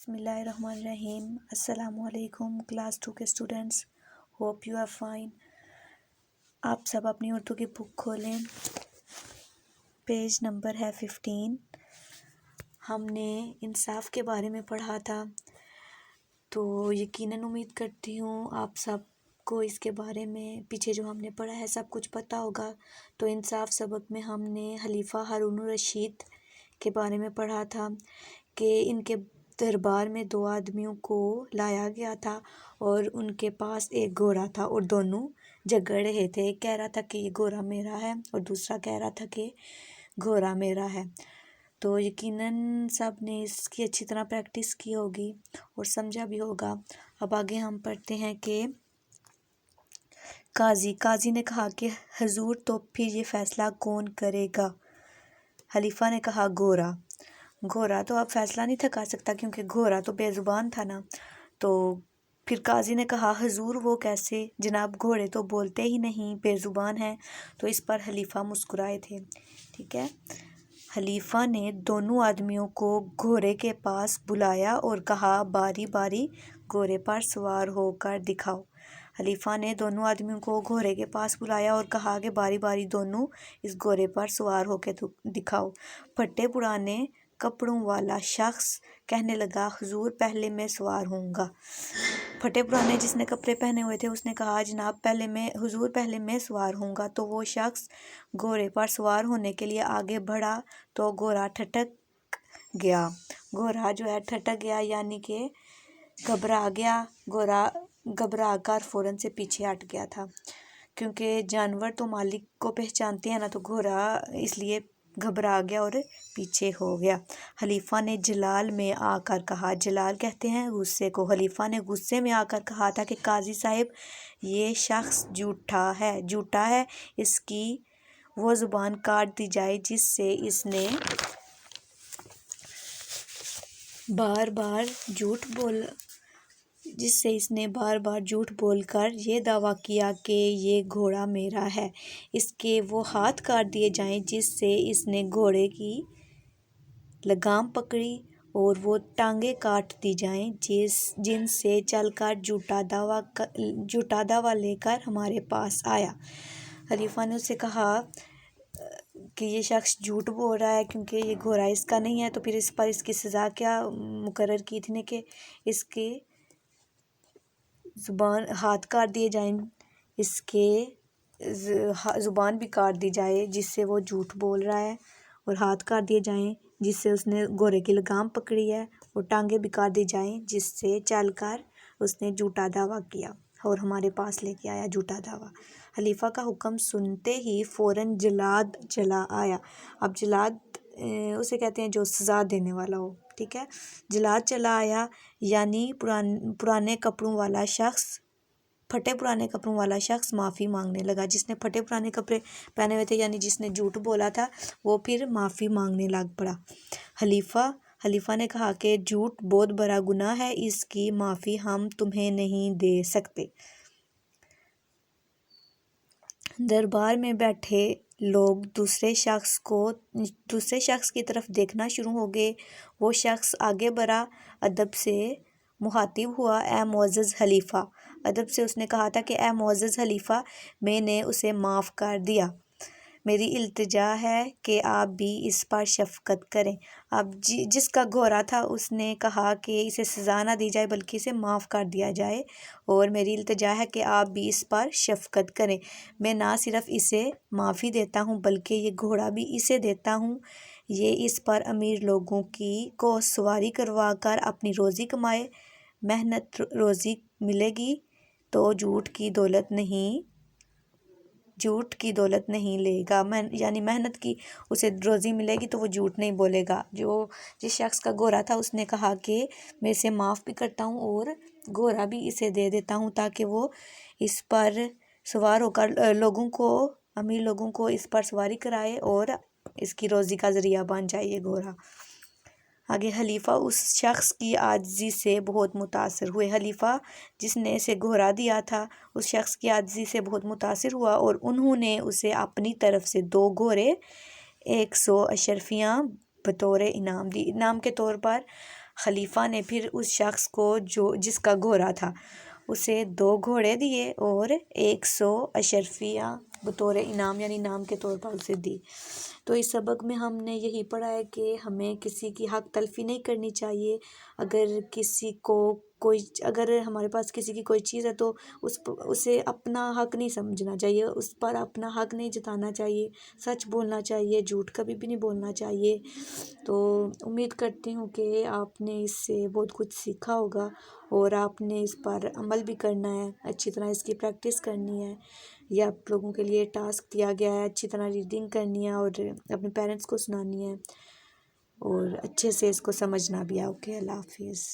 बिस्मिल्लाहिर्रहमानिर्रहीम। अस्सलाम वालेकुम क्लास 2 के students, hope you are fine. आप सब अपनी उर्दू की बुक खोलें, पेज नंबर है 15। हमने इंसाफ के बारे में पढ़ा था, तो यकीनन उम्मीद करती हूँ आप सबको इसके बारे में पीछे जो हमने पढ़ा है सब कुछ पता होगा। तो इंसाफ सबक में हमने खलीफा हारून रशीद के बारे में पढ़ा था कि इनके दरबार में दो आदमियों को लाया गया था और उनके पास एक घोड़ा था और दोनों झगड़ रहे थे। एक कह रहा था कि ये घोड़ा मेरा है और दूसरा कह रहा था कि घोड़ा मेरा है। तो यकीनन सब ने इसकी अच्छी तरह प्रैक्टिस की होगी और समझा भी होगा। अब आगे हम पढ़ते हैं कि काजी ने कहा कि हजूर, तो फिर ये फैसला कौन करेगा? खलीफा ने कहा घोड़ा तो अब फैसला नहीं थका सकता क्योंकि घोड़ा तो बेजुबान था ना। तो फिर काजी ने कहा हजूर, वो कैसे जनाब, घोड़े तो बोलते ही नहीं, बेजुबान हैं। तो इस पर खलीफा मुस्कुराए थे। ठीक है। खलीफा ने दोनों आदमियों को घोड़े के पास बुलाया और कहा बारी बारी घोड़े पर सवार होकर दिखाओ। खलीफा ने दोनों आदमियों को घोड़े के पास बुलाया और कहा कि बारी बारी दोनों इस घोड़े पर सवार होकर दिखाओ। फटे पुराने कपड़ों वाला शख्स कहने लगा हुजूर, पहले मैं सवार होऊंगा। फटे पुराने जिसने कपड़े पहने हुए थे उसने कहा जनाब पहले मैं सवार होऊंगा। तो वो शख्स घोड़े पर सवार होने के लिए आगे बढ़ा तो घोड़ा ठटक गया। घोड़ा जो है ठटक गया यानी कि घबरा गया। घोड़ा घबरा कर फौरन से पीछे हट गया था क्योंकि जानवर तो मालिक को पहचानते हैं ना, तो घोड़ा इसलिए घबरा गया और पीछे हो गया। खलीफा ने जलाल में आकर कहा, जलाल कहते हैं गुस्से को। खलीफा ने गुस्से में आकर कहा था कि काजी साहब, ये शख्स झूठा है, इसकी वो जुबान काट दी जाए जिससे इसने बार बार झूठ बोलकर ये दावा किया कि ये घोड़ा मेरा है। इसके वो हाथ काट दिए जाएं जिससे इसने घोड़े की लगाम पकड़ी और वो टांगे काट दी जाएं जिनसे चलकर झूठा दावा लेकर हमारे पास आया। खलीफा ने उससे कहा कि ये शख्स झूठ बोल रहा है क्योंकि ये घोड़ा इसका नहीं है। तो फिर इस पर इसकी सज़ा क्या मुकर्रर की थी कि इसके ज़ुबान हाथ काट दिए जाएं, इसके ज़ुबान भी काट दी जाए जिससे वो झूठ बोल रहा है, और हाथ काट दिए जाएं जिससे उसने घोड़े की लगाम पकड़ी है, और टांगे भी काट दी जाएं जिससे चलकर उसने झूठा दावा किया और हमारे पास लेके आया झूठा दावा। खलीफा का हुक्म सुनते ही फौरन जल्लाद चला आया। अब जल्लाद उसे कहते हैं जो सज़ा देने वाला हो। ठीक है। जल्लाद चला आया यानी पुराने कपड़ों वाला शख्स फटे पुराने कपड़ों वाला शख्स माफ़ी मांगने लगा। जिसने फटे पुराने कपड़े पहने हुए थे यानी जिसने झूठ बोला था वो फिर माफ़ी मांगने लग पड़ा। खलीफा ने कहा कि झूठ बहुत बड़ा गुनाह है, इसकी माफ़ी हम तुम्हें नहीं दे सकते। दरबार में बैठे लोग दूसरे शख्स की तरफ देखना शुरू हो गए। वो शख्स आगे बढ़ा, अदब से मुखातिब हुआ, ए मुअज़्ज़ज़ खलीफा। अदब से उसने कहा था कि ए मुअज़्ज़ज़ खलीफा, मैंने उसे माफ़ कर दिया। मेरी इल्तिजा है कि आप भी इस पर शफ़क़त करें। अब जिसका घोड़ा था उसने कहा कि इसे सज़ा ना दी जाए बल्कि इसे माफ़ कर दिया जाए, और मेरी इल्तिजा है कि आप भी इस पर शफ़क़त करें। मैं ना सिर्फ इसे माफ़ी देता हूँ बल्कि ये घोड़ा भी इसे देता हूँ। ये इस पर अमीर लोगों को सवारी करवा कर अपनी रोज़ी कमाए। मेहनत रोज़ी मिलेगी तो झूठ की दौलत नहीं लेगा। यानी मेहनत की उसे रोज़ी मिलेगी तो वो झूठ नहीं बोलेगा। जिस शख्स का घोड़ा था उसने कहा कि मैं इसे माफ़ भी करता हूँ और घोड़ा भी इसे दे देता हूँ ताकि वो इस पर सवार होकर अमीर लोगों को इस पर सवारी कराए और इसकी रोज़ी का ज़रिया बन जाए ये घोड़ा। आगे खलीफा उस शख्स की आजिज़ी से बहुत मुतासिर हुए। खलीफा जिसने इसे घोड़ा दिया था उस शख्स की आजिज़ी से बहुत मुतासिर हुआ और उन्होंने उसे अपनी तरफ से 2 घोड़े 100 अशरफियाँ बतौर इनाम दी। इनाम के तौर पर خلیفہ نے پھر اس شخص کو جس کا گھوڑا تھا اسے 2 گھوڑے دیے اور 100 اشرفیہ بطور انعام، یعنی انعام کے طور پر اسے دی۔ تو اس سبق میں ہم نے یہی پڑھا ہے کہ ہمیں کسی کی حق تلفی نہیں کرنی چاہیے۔ اگر ہمارے پاس کسی کی کوئی چیز ہے تو اسے اپنا حق نہیں سمجھنا چاہیے، اس پر اپنا حق نہیں جتانا چاہیے، سچ بولنا چاہیے، جھوٹ کبھی بھی نہیں بولنا چاہیے۔ تو امید کرتی ہوں کہ آپ نے اس سے بہت کچھ سیکھا ہوگا اور آپ نے اس پر عمل بھی کرنا ہے، اچھی طرح اس کی پریکٹس کرنی ہے۔ یہ آپ لوگوں کے لیے ٹاسک دیا گیا ہے، اچھی طرح ریڈنگ کرنی ہے اور اپنے پیرنٹس کو سنانی ہے اور اچھے سے اس کو سمجھنا بھی ہے۔ اوکے، اللہ حافظ۔